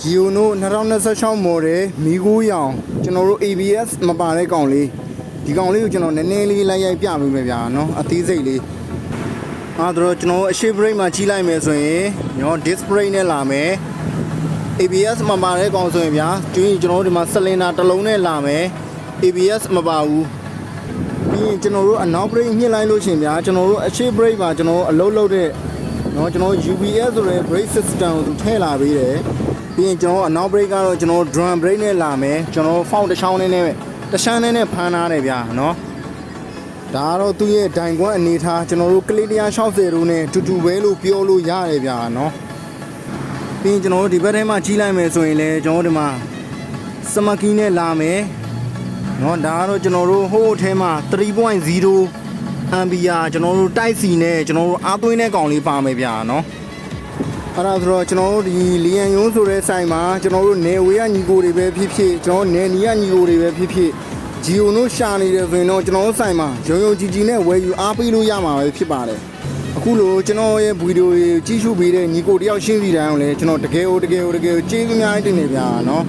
Giono 2026 model မီကိုရောင်ကျွန်တော်တို့ ABS မပါတဲ့ကောင်လေးဒီကောင်လေးကိုကျွန်တော်နည်းနည်းလေးလိုက်ရိုက်ပြပေးမယ်ဗျာနော်အသေးစိတ်လေးအဲ့တော့ကျွန်တော်အရှိ brake မှာကြီးလိုက်မယ်ဆိုရင်ကျွန်တော် disc brake နဲ့လာမယ် ABS မပါတဲ့ကောင်ဆိုရင်ဗျာကျွင်းကျွန်တော်တို့ဒီမှာ cylinder တစ်လုံးနဲ့လာမယ် ABS မပါဘူးပြီးရင်ကျွန်တော်တို့အနောက် brake ညှစ်လိုက်လို့ရှင်ဗျာကျွန်တော်တို့အရှိ brake မှာကျွန်တော်အလုပ်လုပ်တဲ့နော်ကျွန်တော် UBS ဆိုတဲ့ brake system ကိုသူထည့်လာပေးတယ်ပြီးရင်ကျွန်တော်အနောက် brake ကတော့ကျွန်တော် drum brake နဲ့လာမယ်ကျွန်တော် found တစ်ချောင်းနဲ့တခြားနဲ့ဖမ်းထားတယ်ဗျာနော်ဒါကတော့သူ့ရဲ့ဒိုင်ကွန်းအနေထားကျွန်တော်တို့ကလေး160တို့နဲ့တူတူပဲလို့ပြောလို့ရတယ်ဗျာနော်ပြီးရင်ကျွန်တော်တို့ဒီဘက်ထဲမှာကြီးလိုက်မယ်ဆိုရင်လည်းကျွန်တော်တို့ဒီမှာစမကီးနဲ့လာမယ်နော်ဒါကတော့ကျွန်တော်တို့ဟိုးအထဲမှာ 3.0 ampere ကျွန်တော်တို့တိုက်စီနဲ့ကျွန်တော်တို့အားသွင်းတဲ့ကောင်လေးပါမယ်ဗျာနော်အဲ့ဒါဆိုတော့ကျွန်တော်တို့ဒီလီယန်ယုံဆိုတဲ့ဆိုင်မှာကျွန်တော်တို့နေဝေးကညီကိုတွေပဲဖြစ်ဖြစ်ကျွန်တော်နေနီးကညီကိုတွေပဲဖြစ်ဖြစ်ဂျီယိုတို့ရှာနေတယ်ဆိုရင်တော့ကျွန်တော်တို့ဆိုင်မှာရုံရုံကြီးကြီးနဲ့ဝယ်ယူအားပေးလို့ရမှာပဲဖြစ်ပါတယ်အခုလိုကျွန်တော်ရဲ့ဗီဒီယိုကြီးကြည့်ရှုပေးတဲ့ညီကိုတယောက်ရှင်းစီတိုင်းအောင်လဲကျွန်တော်တကယ်ကျေးဇူးများတင်နေဗျာနော်